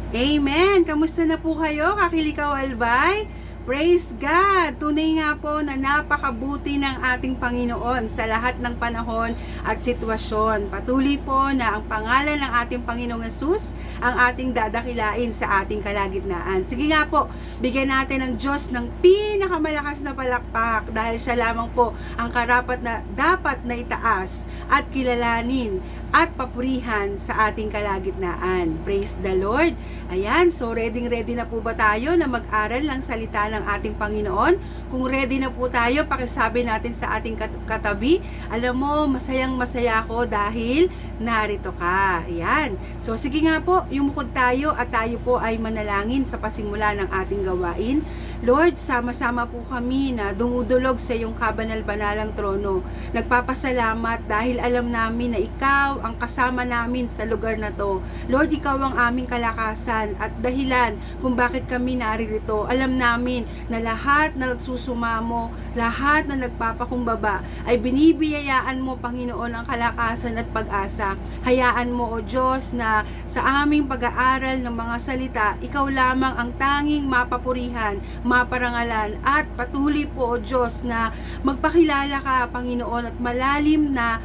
Amen! Kamusta na po kayo, Kakilikaw Albay? Praise God! Tunay nga po na napakabuti ng ating Panginoon sa lahat ng panahon at sitwasyon. Patuloy po na ang pangalan ng ating Panginoong Hesus ang ating dadakilain sa ating kalagitnaan. Sige nga po, bigyan natin ng Diyos ng pinakamalakas na palakpak dahil siya lamang po ang karapat na dapat na itaas at kilalanin at papurihan sa ating kalagitnaan. Praise the Lord! Ayan, so ready na po ba tayo na mag-aral ng salita ng ating Panginoon? Kung ready na po tayo, pakisabi natin sa ating katabi, alam mo, masayang masaya ako dahil narito ka. Ayan, so sige nga po, yumukod tayo at tayo po ay manalangin sa pasimula ng ating gawain. Lord, sama-sama po kami na dumudulog sa iyong kabanal-banalang trono. Nagpapasalamat dahil alam namin na ikaw ang kasama namin sa lugar na to. Lord, ikaw ang aming kalakasan at dahilan kung bakit kami naririto. Alam namin na lahat na nagsusumamo, lahat na nagpapakumbaba ay binibiyayaan mo, Panginoon, ang kalakasan at pag-asa. Hayaan mo, O Diyos, na sa aming pag-aaral ng mga salita, ikaw lamang ang tanging mapapurihan, maparangalan, at patuloy po, O Diyos, na magpakilala ka, Panginoon, at malalim na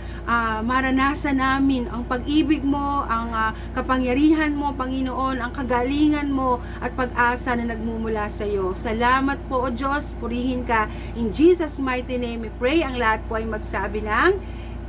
maranasan namin ang pag-ibig mo, ang kapangyarihan mo, Panginoon, ang kagalingan mo at pag-asa na nagmumula sa iyo. Salamat po, O Diyos, purihin ka. In Jesus' mighty name we pray. Ang lahat po ay magsabi ng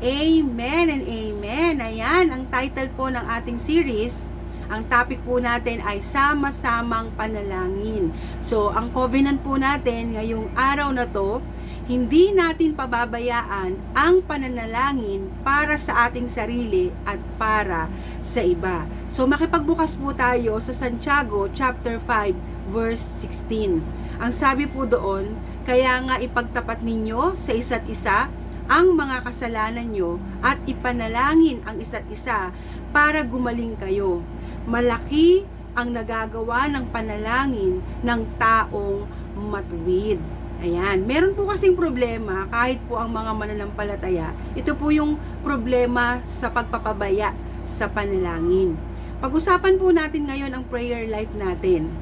Amen and Amen. Ayan, ang title po ng ating series, ang topic po natin ay sama-samang panalangin. So, ang covenant po natin ngayong araw na to, hindi natin pababayaan ang pananalangin para sa ating sarili at para sa iba. So, makipagbukas po tayo sa Santiago chapter 5 verse 16. Ang sabi po doon, kaya nga ipagtapat ninyo sa isa't isa ang mga kasalanan nyo at ipanalangin ang isa't isa para gumaling kayo. Malaki ang nagagawa ng panalangin ng taong matuwid. Ayan, meron po kasing problema kahit po ang mga mananampalataya. Ito po yung problema sa pagpapabaya sa panalangin. Pag-usapan po natin ngayon ang prayer life natin.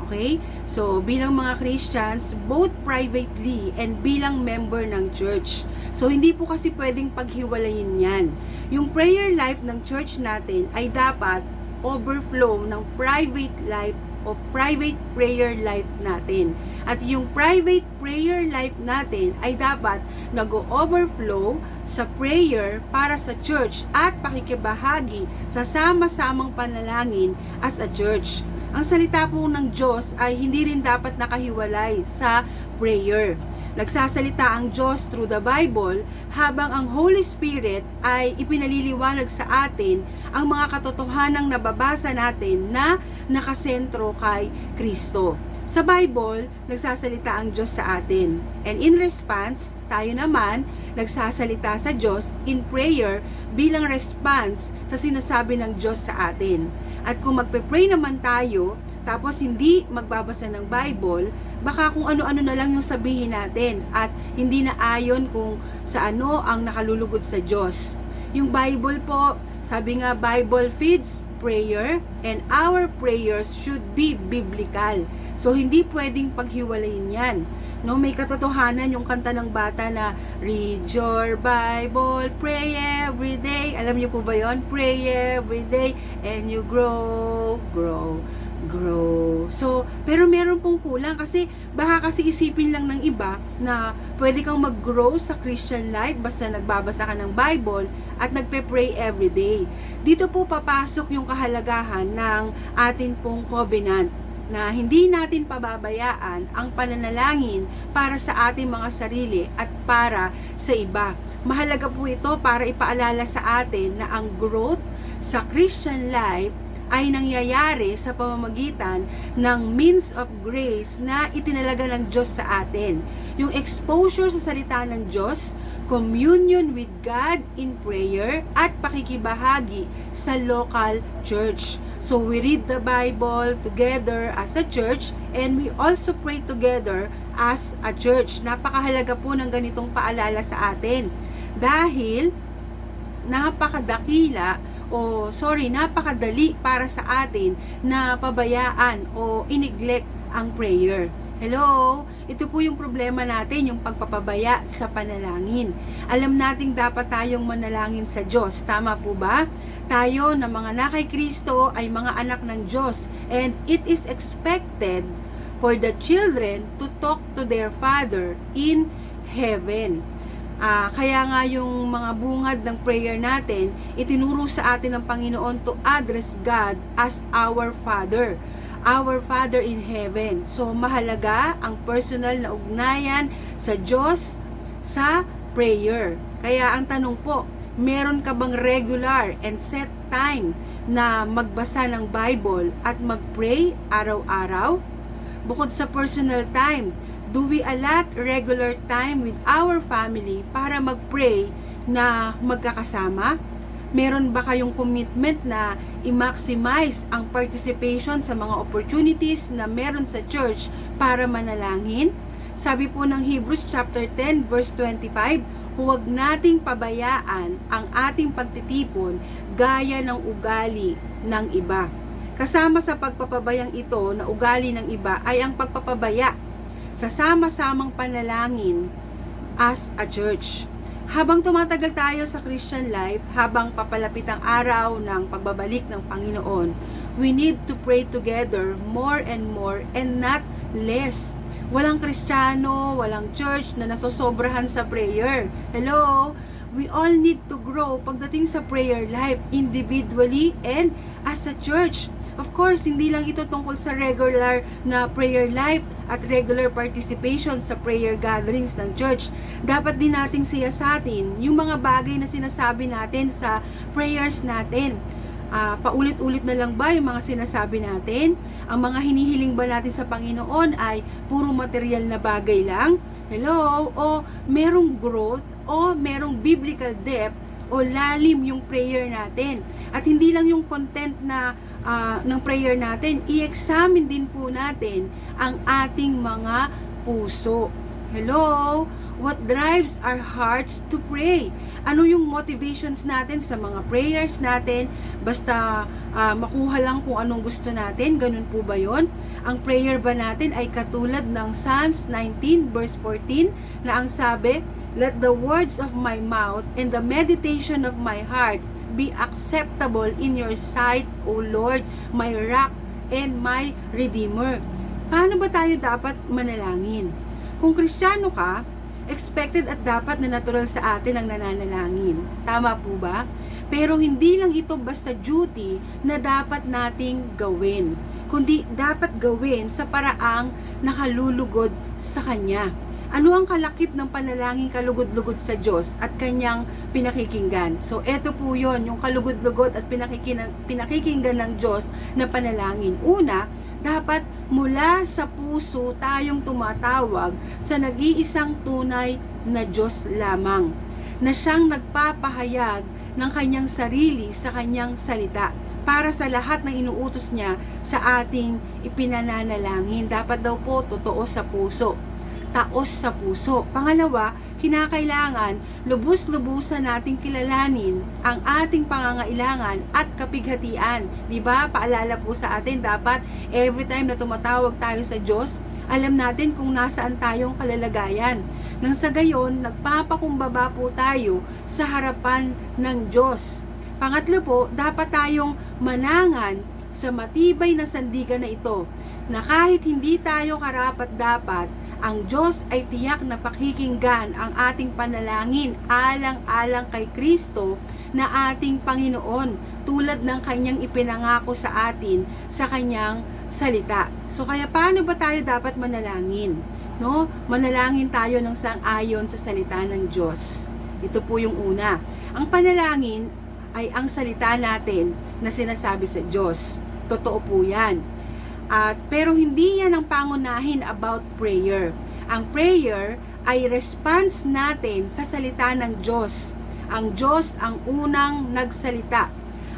Okay? So, bilang mga Christians, both privately and bilang member ng church. So, hindi po kasi pwedeng paghiwalayin yan. Yung prayer life ng church natin ay dapat overflow ng private life o private prayer life natin. At yung private prayer life natin ay dapat nag-overflow sa prayer para sa church at pakikibahagi sa sama-samang panalangin as a church. Ang salita po ng Diyos ay hindi rin dapat nakahiwalay sa prayer. Nagsasalita ang Diyos through the Bible habang ang Holy Spirit ay ipinaliliwanag sa atin ang mga katotohanang nababasa natin na nakasentro kay Kristo. Sa Bible, nagsasalita ang Diyos sa atin. And in response, tayo naman nagsasalita sa Diyos in prayer bilang response sa sinasabi ng Diyos sa atin. At kung magpe-pray naman tayo, tapos hindi magbabasa ng Bible, baka kung ano-ano na lang yung sabihin natin at hindi na ayon kung sa ano ang nakalulugod sa Diyos. Yung Bible po, sabi nga, Bible feeds prayer and our prayers should be biblical. So, hindi pwedeng paghiwalayin yan. No, may katotohanan yung kanta ng bata na read your Bible, pray every day. Alam niyo po ba yon? Pray every day and you grow. So, pero meron pong kulang kasi baka kasi isipin lang ng iba na pwede kang mag-grow sa Christian life basta nagbabasa ka ng Bible at nagpe-pray every day. Dito po papasok yung kahalagahan ng atin pong covenant na hindi natin pababayaan ang pananalangin para sa ating mga sarili at para sa iba. Mahalaga po ito para ipaalala sa atin na ang growth sa Christian life ay nangyayari sa pamamagitan ng means of grace na itinalaga ng Diyos sa atin. Yung exposure sa salita ng Diyos, communion with God in prayer, at pakikibahagi sa local church. So we read the Bible together as a church and we also pray together as a church. Napakahalaga po ng ganitong paalala sa atin dahil napakadakila napakadali para sa atin na pabayaan o ineglect ang prayer. Hello? Ito po yung problema natin, yung pagpapabaya sa panalangin. Alam nating dapat tayong manalangin sa Diyos. Tama po ba? Tayo na mga anak kay Kristo ay mga anak ng Diyos. And it is expected for the children to talk to their Father in heaven. Kaya nga yung mga bungad ng prayer natin, itinuro sa atin ng Panginoon to address God as our Father in heaven. So mahalaga ang personal na ugnayan sa Diyos sa prayer. Kaya ang tanong po, meron ka bang regular and set time na magbasa ng Bible at mag-pray araw-araw? Bukod sa personal time, do we allot regular time with our family para mag-pray na magkakasama? Meron ba kayong commitment na i-maximize ang participation sa mga opportunities na meron sa church para manalangin? Sabi po ng Hebrews chapter 10 verse 25, huwag nating pabayaan ang ating pagtitipon gaya ng ugali ng iba. Kasama sa pagpapabayang ito na ugali ng iba ay ang pagpapabaya sa sama-samang panalangin as a church. Habang tumatagal tayo sa Christian life, habang papalapit ang araw ng pagbabalik ng Panginoon, we need to pray together more and not less. Walang Kristiyano, walang church na nasosobrahan sa prayer. Hello? We all need to grow pagdating sa prayer life, individually and as a church. Of course, hindi lang ito tungkol sa regular na prayer life at regular participation sa prayer gatherings ng church. Dapat din nating siyasatin yung mga bagay na sinasabi natin sa prayers natin. Paulit-ulit na lang ba yung mga sinasabi natin? Ang mga hinihiling ba natin sa Panginoon ay puro material na bagay lang? Hello? O merong growth? O merong biblical depth? O lalim yung prayer natin? At hindi lang yung content na ng prayer natin, i-examine din po natin ang ating mga puso. Hello? What drives our hearts to pray? Ano yung motivations natin sa mga prayers natin? Basta makuha lang kung anong gusto natin, ganun po ba yon? Ang prayer ba natin ay katulad ng Psalms 19 verse 14 na ang sabi, let the words of my mouth and the meditation of my heart be acceptable in your sight, O Lord, my rock and my redeemer. Paano ba tayo dapat manalangin? Kung Kristiyano ka, expected at dapat na natural sa atin ang nananalangin. Tama po ba? Pero hindi lang ito basta duty na dapat nating gawin, kundi dapat gawin sa paraang nakalulugod sa Kanya. Ano ang kalakip ng panalangin kalugod-lugod sa Diyos at Kanyang pinakikinggan? So, eto po yon, yung kalugod-lugod at pinakikinggan ng Diyos na panalangin. Una, dapat mula sa puso tayong tumatawag sa nag-iisang tunay na Diyos lamang, na siyang nagpapahayag ng Kanyang sarili sa Kanyang salita para sa lahat ng inuutos niya sa ating ipinananalangin. Dapat daw po totoo sa puso, taos sa puso. Pangalawa, kinakailangan lubos-lubusan nating kilalanin ang ating pangangailangan at kapighatian. Diba? Paalala po sa atin, dapat every time na tumatawag tayo sa Diyos, alam natin kung nasaan tayong kalalagayan. Nang sa gayon, nagpapakumbaba po tayo sa harapan ng Diyos. Pangatlo po, dapat tayong manangan sa matibay na sandigan na ito, na kahit hindi tayo karapat-dapat, ang Diyos ay tiyak na pakikinggan ang ating panalangin alang-alang kay Kristo na ating Panginoon, tulad ng Kanyang ipinangako sa atin sa Kanyang salita. So kaya paano ba tayo dapat manalangin? No? Manalangin tayo ng sang-ayon sa salita ng Diyos. Ito po yung una. Ang panalangin ay ang salita natin na sinasabi sa Diyos. Totoo po yan. Pero hindi yan ang pangunahin about prayer. Ang prayer ay response natin sa salita ng Diyos. Ang Diyos ang unang nagsalita.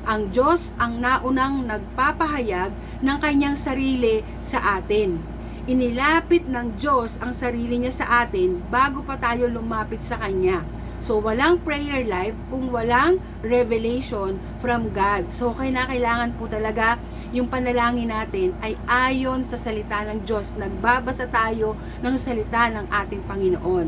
Ang Diyos ang naunang nagpapahayag ng Kanyang sarili sa atin. Inilapit ng Diyos ang sarili niya sa atin bago pa tayo lumapit sa Kanya. So, walang prayer life kung walang revelation from God. So, kailangan po talaga yung panalangin natin ay ayon sa salita ng Diyos. Nagbabasa tayo ng salita ng ating Panginoon.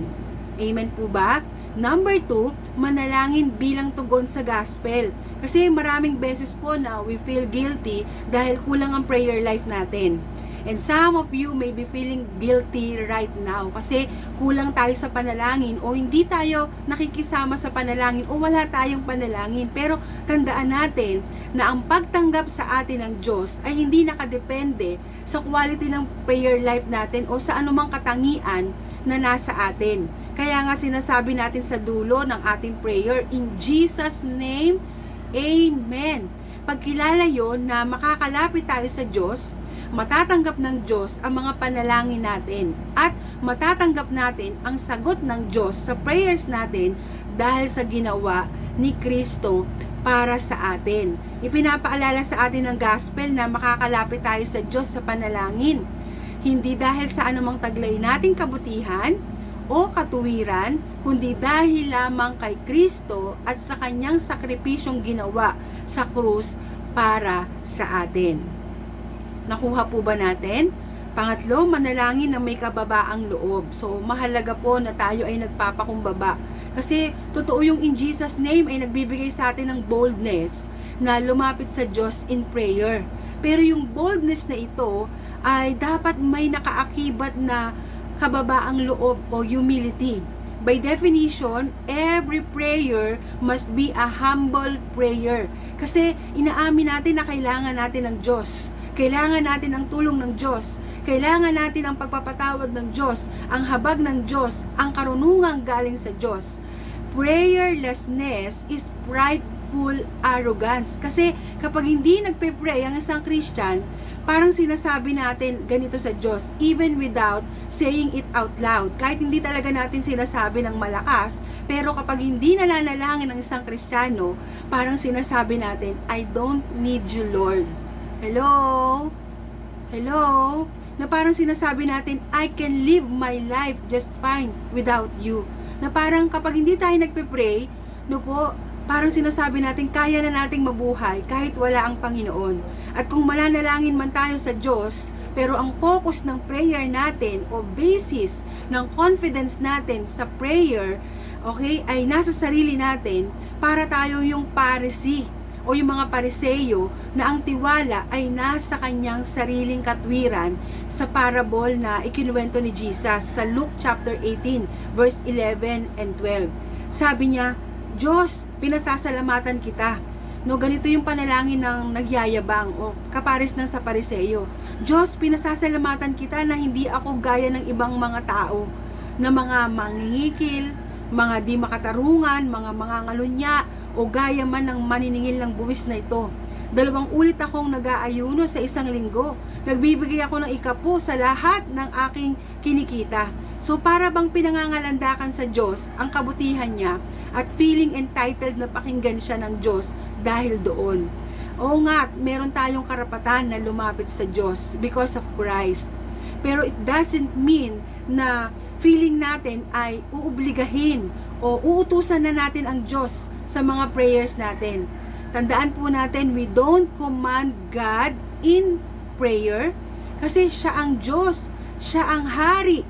Amen po ba? Number 2, manalangin bilang tugon sa gospel. Kasi maraming beses po na we feel guilty dahil kulang ang prayer life natin. And some of you may be feeling guilty right now kasi kulang tayo sa panalangin o hindi tayo nakikisama sa panalangin o wala tayong panalangin. Pero tandaan natin na ang pagtanggap sa atin ng Diyos ay hindi nakadepende sa quality ng prayer life natin o sa anumang katangian na nasa atin. Kaya nga sinasabi natin sa dulo ng ating prayer, in Jesus' name, Amen. Pagkilala yon na makakalapit tayo sa Diyos, matatanggap ng Diyos ang mga panalangin natin at matatanggap natin ang sagot ng Diyos sa prayers natin dahil sa ginawa ni Kristo para sa atin. Ipinapaalala sa atin ng gospel na makakalapit tayo sa Diyos sa panalangin. Hindi dahil sa anumang taglay nating kabutihan o katuwiran, kundi dahil lamang kay Kristo at sa kanyang sakripisyong ginawa sa krus para sa atin. Nakuha po ba natin? Pangatlo, manalangin na may kababaang loob. So, mahalaga po na tayo ay nagpapakumbaba. Kasi, totoo yung in Jesus' name ay nagbibigay sa atin ng boldness na lumapit sa Diyos in prayer. Pero yung boldness na ito ay dapat may nakaakibat na kababaang loob o humility. By definition, every prayer must be a humble prayer. Kasi, inaamin natin na kailangan natin ng Diyos. Kailangan natin ang tulong ng Diyos. Kailangan natin ang pagpapatawad ng Diyos, ang habag ng Diyos, ang karunungang galing sa Diyos. Prayerlessness is prideful arrogance. Kasi kapag hindi nagpe-pray ang isang Christian, parang sinasabi natin ganito sa Diyos, even without saying it out loud. Kahit hindi talaga natin sinasabi ng malakas, pero kapag hindi nananalangin ng isang Kristiyano, parang sinasabi natin, I don't need you, Lord. Hello? Hello? Na parang sinasabi natin, I can live my life just fine without you. Na parang kapag hindi tayo nagpe-pray, no po, parang sinasabi natin, kaya na nating mabuhay kahit wala ang Panginoon. At kung mananalangin man tayo sa Diyos, pero ang focus ng prayer natin o basis ng confidence natin sa prayer, okay, ay nasa sarili natin, para tayo yung Pharisee o yung mga Pariseyo na ang tiwala ay nasa kanyang sariling katwiran sa parable na ikinuwento ni Jesus sa Luke chapter 18 verse 11 and 12. Sabi niya, Diyos, pinasasalamatan kita. No, ganito yung panalangin ng nagyayabang o kapares ng sa Pariseyo. Diyos, pinasasalamatan kita na hindi ako gaya ng ibang mga tao na mga mangingikil, mga di makatarungan, mga mangangalunya, o gaya man ng maniningil ng buwis na ito. 2 ulit akong nag-aayuno sa isang linggo. Nagbibigay ako ng ikapo sa lahat ng aking kinikita. So para bang pinangangalandakan sa Diyos ang kabutihan niya at feeling entitled na pakinggan siya ng Diyos dahil doon. Oo nga, meron tayong karapatan na lumapit sa Diyos because of Christ. Pero it doesn't mean na feeling natin ay uubligahin o uutusan na natin ang Diyos sa mga prayers natin. Tandaan po natin, we don't command God in prayer kasi siya ang Diyos, siya ang hari.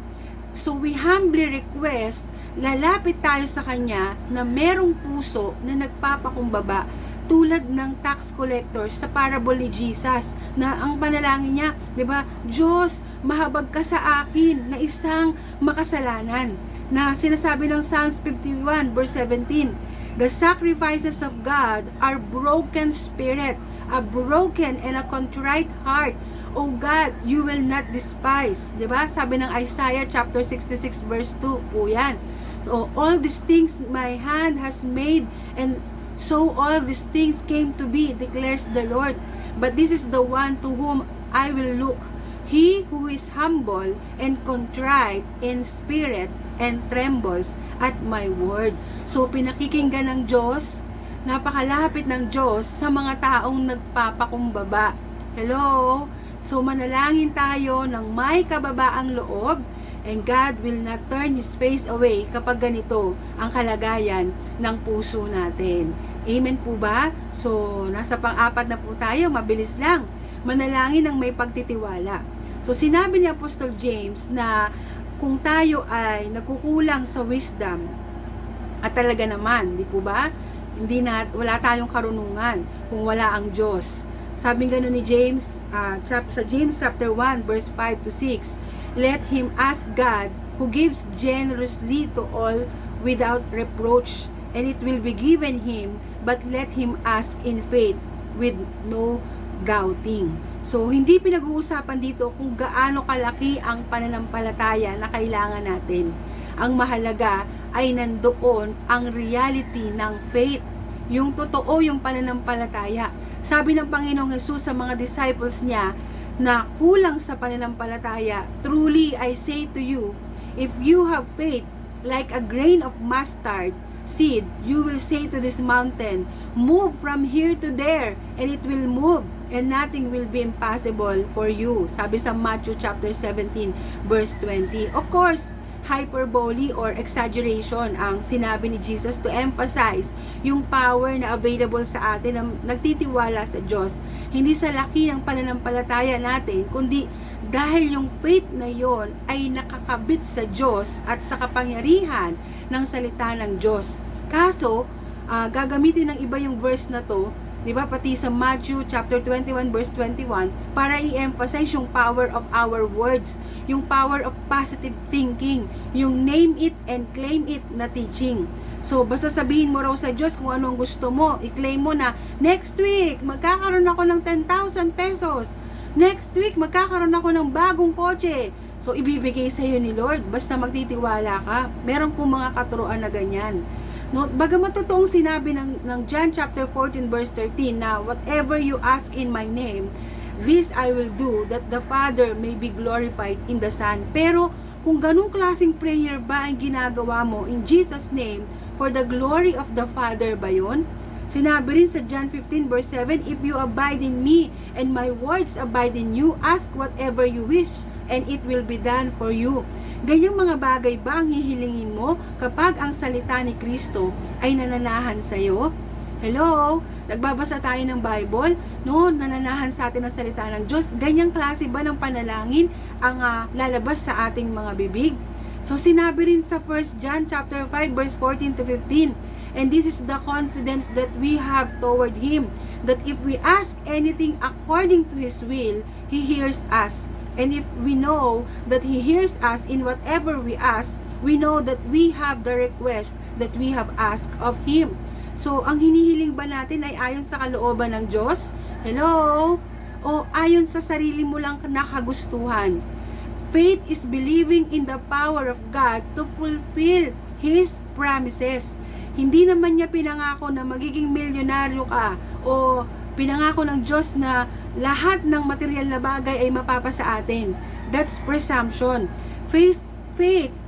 So we humbly request, lalapit tayo sa Kanya na merong puso na nagpapakumbaba tulad ng tax collector sa parable ni Jesus na ang panalangin niya, di ba? Diyos, mahabag ka sa akin na isang makasalanan. Na sinasabi ng Psalms 51 verse 17, the sacrifices of God are broken spirit, a broken and a contrite heart. O God, you will not despise. Diba? Sabi ng Isaiah chapter 66 verse 2 po yan. So, all these things my hand has made, and so all these things came to be, declares the Lord. But this is the one to whom I will look, he who is humble and contrite in spirit and trembles at my word. So, pinakikinggan ng Diyos, napakalapit ng Diyos sa mga taong nagpapakumbaba. Hello? So, manalangin tayo ng may kababaang loob, And God will not turn His face away kapag ganito ang kalagayan ng puso natin. Amen po ba? So, nasa pang-apat na po tayo, mabilis lang. Manalangin ng may pagtitiwala. So, sinabi ni Apostol James na kung tayo ay nagkukulang sa wisdom, at talaga naman, di po ba? Wala tayong karunungan kung wala ang Diyos. Sabi gano'n ni James, sa James chapter 1, verse 5 to 6, let him ask God, who gives generously to all without reproach, and it will be given him, but let him ask in faith with no doubting. So, hindi pinag-uusapan dito kung gaano kalaki ang pananampalataya na kailangan natin. Ang mahalaga ay nandoon ang reality ng faith. Yung totoo yung pananampalataya. Sabi ng Panginoong Hesus sa mga disciples niya na kulang sa pananampalataya, truly I say to you, if you have faith like a grain of mustard seed, you will say to this mountain, move from here to there, and it will move, and nothing will be impossible for you. Sabi sa Matthew chapter 17 verse 20. Of course, hyperbole or exaggeration ang sinabi ni Jesus to emphasize yung power na available sa atin na nagtitiwala sa Diyos. Hindi sa laki ng pananampalataya natin, kundi dahil yung faith na yon ay nakakabit sa Diyos at sa kapangyarihan ng salita ng Diyos. Kaso, gagamitin ng iba yung verse na to, di ba, pati sa Matthew chapter 21 verse 21 para i-emphasize yung power of our words, yung power of positive thinking, yung name it and claim it na teaching. So basta sabihin mo raw sa Diyos kung ano ang gusto mo, i-claim mo na next week magkakaroon ako ng 10,000 pesos, next week magkakaroon ako ng bagong kotse. So ibibigay sa iyo ni Lord basta magtitiwala ka. Meron po mga katuruan na ganyan. No, bagamat totoong sinabi ng John chapter 14 verse 13 na whatever you ask in my name, this I will do, that the Father may be glorified in the Son. Pero kung ganung klaseng prayer ba ang ginagawa mo in Jesus name for the glory of the Father ba yun? Sinabi rin sa John 15 verse 7, if you abide in me and my words abide in you, ask whatever you wish and it will be done for you. Ganyang mga bagay ba ang hihilingin mo kapag ang salita ni Kristo ay nananahan sa iyo? Hello? Nagbabasa tayo ng Bible, no? Nananahan sa atin ang salita ng Diyos. Ganyang klase ba ng panalangin ang lalabas sa ating mga bibig? So sinabi rin sa 1 John chapter 5 verse 14 to 15, and this is the confidence that we have toward Him, that if we ask anything according to His will, He hears us. And if we know that He hears us in whatever we ask, we know that we have the request that we have asked of Him. So, ang hinihiling ba natin ay ayon sa kalooban ng Diyos? Hello? O ayon sa sarili mo lang nakagustuhan? Faith is believing in the power of God to fulfill His promises. Hindi naman niya pinangako na magiging milyonaryo ka o pinangako ng Diyos na lahat ng material na bagay ay mapapasa atin. That's presumption. Faith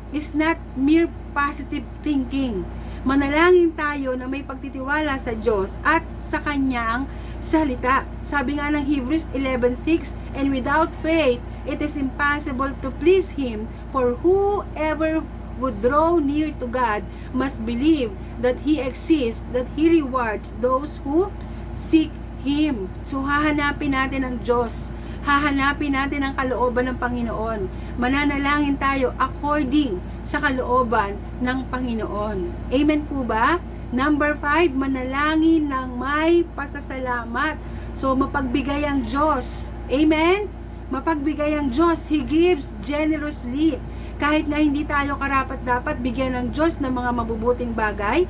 is not mere positive thinking. Manalangin tayo na may pagtitiwala sa Diyos at sa Kanyang salita. Sabi nga ng Hebrews 11:6, and without faith, it is impossible to please Him, for whoever would draw near to God must believe that He exists, that He rewards those who seek Him. So hahanapin natin ang Diyos. Hahanapin natin ang kalooban ng Panginoon. Mananalangin tayo according sa kalooban ng Panginoon. Amen po ba? Number 5, manalangin ng may pasasalamat. So mapagbigay ang Diyos. Amen? Mapagbigay ang Diyos. He gives generously. Kahit na hindi tayo karapat-dapat bigyan ng Diyos ng mga mabubuting bagay,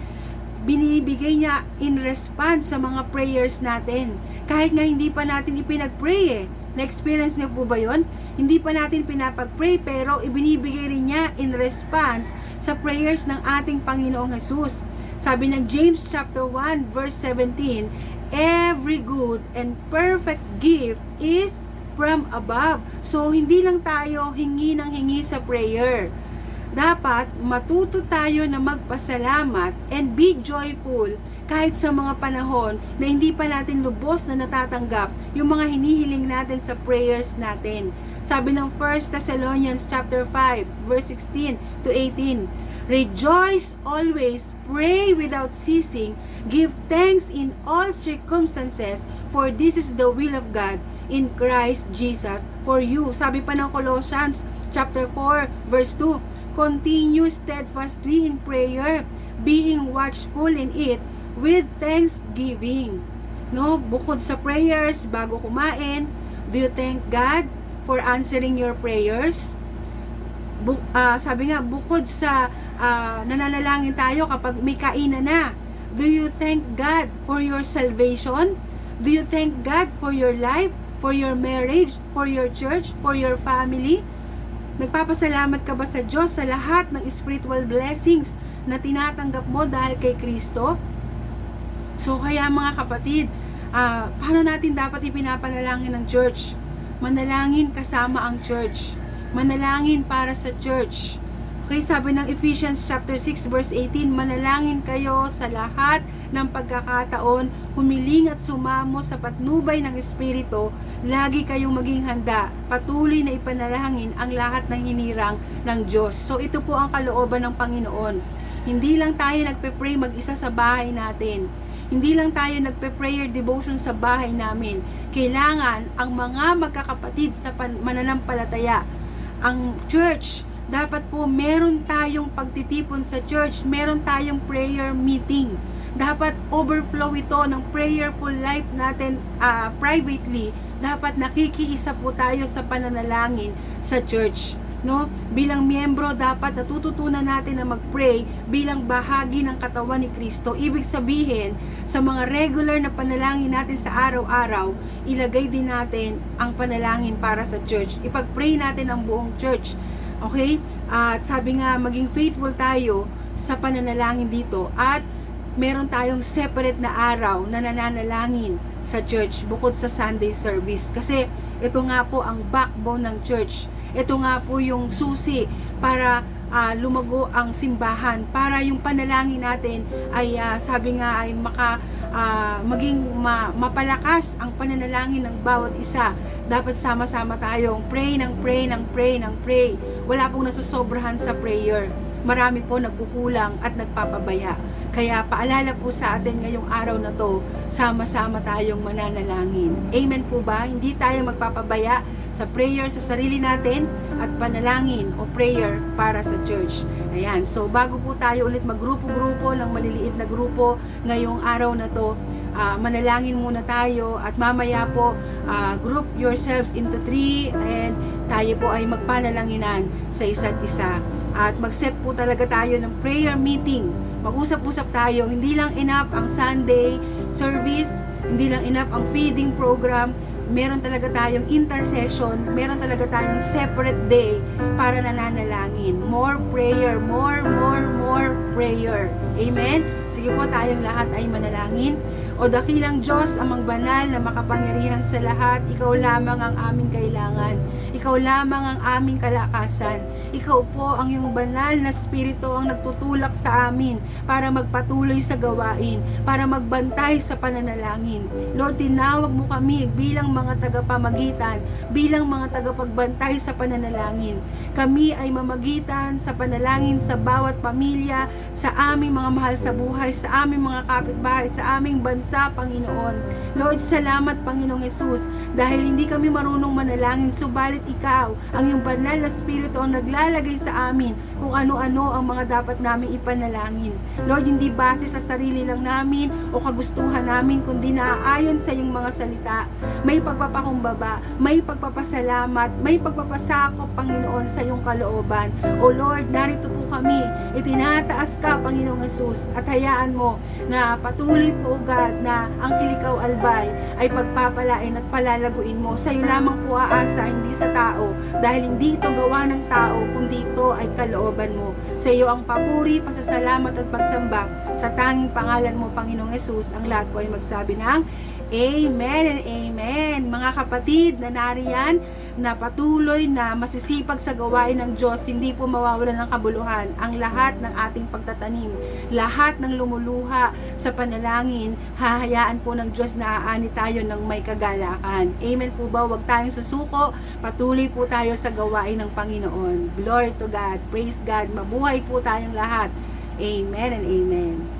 binibigay niya in response sa mga prayers natin. Kahit nga hindi pa natin ipinag-pray Na-experience niyo po ba yun? Hindi pa natin pinapag-pray pero ibinibigay rin niya in response sa prayers ng ating Panginoong Hesus. Sabi ng James chapter 1 verse 17, every good and perfect gift is from above. So, hindi lang tayo hingi ng hingi sa prayer. dapat matuto tayo na magpasalamat and be joyful kahit sa mga panahon na hindi pa natin lubos na natatanggap yung mga hinihiling natin sa prayers natin. Sabi ng 1 Thessalonians chapter 5 verse 16 to 18, rejoice always, pray without ceasing, give thanks in all circumstances, for this is the will of God in Christ Jesus for you. Sabi pa ng Colossians chapter 4 verse 2, continue steadfastly in prayer, being watchful in it with thanksgiving. No, bukod sa prayers bago kumain, do you thank God for answering your prayers? Sabi nga, bukod sa nananalangin tayo kapag may kainan na, do you thank God for your salvation? Do you thank God for your life, for your marriage, for your church, for your family? Nagpapasalamat ka ba sa Diyos sa lahat ng spiritual blessings na tinatanggap mo dahil kay Kristo? So kaya mga kapatid, paano natin dapat ipinapanalangin ng church? Manalangin kasama ang church. Manalangin para sa church. Okay, sabi ng Ephesians chapter 6 verse 18, manalangin kayo sa lahat ng pagkakataon, humiling at sumamo sa patnubay ng Espiritu, lagi kayong maging handa, patuloy na ipanalangin ang lahat ng hinirang ng Diyos. So ito po ang kalooban ng Panginoon. Hindi lang tayo nagpe-pray mag-isa sa bahay natin. Hindi lang tayo nagpe-prayer devotion sa bahay namin. Kailangan ang mga magkakapatid sa mananampalataya, ang church, dapat po meron tayong pagtitipon sa church, meron tayong prayer meeting. Dapat overflow ito ng prayerful life natin privately. Dapat nakikiisa po tayo sa pananalangin sa church. No? Bilang miyembro, dapat natututunan natin na mag-pray bilang bahagi ng katawan ni Kristo. Ibig sabihin, sa mga regular na panalangin natin sa araw-araw, ilagay din natin ang panalangin para sa church. Ipag-pray natin ang buong church. Okay? At sabi nga, maging faithful tayo sa pananalangin dito. At meron tayong separate na araw na nananalangin sa church bukod sa Sunday service. Kasi ito nga po ang backbone ng church. Ito nga po yung susi para lumago ang simbahan, para yung panalangin natin ay sabi nga ay maging mapalakas ang pananalangin ng bawat isa. Dapat sama-sama tayong pray ng pray ng pray ng pray. Wala pong nasusobrahan sa prayer. Marami po nagkukulang at nagpapabaya. Kaya paalala po sa atin ngayong araw na to, sama-sama tayong mananalangin. Amen po ba? Hindi tayo magpapabaya sa prayer sa sarili natin at panalangin o prayer para sa church. Ayan, so bago po tayo ulit maggrupo-grupo ng maliliit na grupo ngayong araw na to, manalangin muna tayo at mamaya po group yourselves into 3 and tayo po ay magpanalanginan sa isa't isa. At mag-set po talaga tayo ng prayer meeting. Mag-usap-usap tayo, hindi lang enough ang Sunday service, hindi lang enough ang feeding program. Meron talaga tayong intercession, meron talaga tayong separate day para nananalangin. More prayer, more prayer. Amen? Sige po, tayong lahat ay manalangin. O dakilang Diyos, amang banal na makapangyarihan sa lahat, ikaw lamang ang aming kailangan. Ikaw lamang ang aming kalakasan. Ikaw po ang iyong banal na spirito ang nagtutulak sa amin para magpatuloy sa gawain, para magbantay sa pananalangin. Lord, tinawag mo kami bilang mga tagapamagitan, bilang mga tagapagbantay sa pananalangin. Kami ay mamagitan sa panalangin sa bawat pamilya, sa aming mga mahal sa buhay, sa aming mga kapitbahay, sa aming bansa, Panginoon. Lord, salamat Panginoong Jesus, dahil hindi kami marunong manalangin, subalit ikaw, ang iyong banal na spirito ang naglalagay sa amin kung ano-ano ang mga dapat naming ipanalangin. Lord, hindi base sa sarili lang namin o kagustuhan namin, kundi naaayon sa iyong mga salita. May pagpapakumbaba, may pagpapasalamat, may pagpapasakop, Panginoon, sa iyong kalooban. O Lord, narito po kami, itinataas ka, Panginoong Jesus, at hayaan mo na patuloy po, God, na ang Kilikaw Albay ay pagpapalain at palalaguin mo. Sa iyo lamang po aasa, hindi sa tao, dahil hindi ito gawa ng tao, kundi ito ay kalooban mo. Sa iyo ang papuri, pasasalamat at pagsamba. Sa tanging pangalan mo, Panginoong Jesus, ang lahat po ay magsabi ng Amen and Amen. Mga kapatid na nariyan, na patuloy na masisipag sa gawain ng Diyos, hindi po mawawalan ng kabuluhan ang lahat ng ating pagtatanim, lahat ng lumuluha sa panalangin, hahayaan po ng Diyos na aani tayo ng may kagalakan. Amen po ba? Huwag tayong susuko, patuloy po tayo sa gawain ng Panginoon. Glory to God, praise God, mabuhay po tayong lahat. Amen and amen.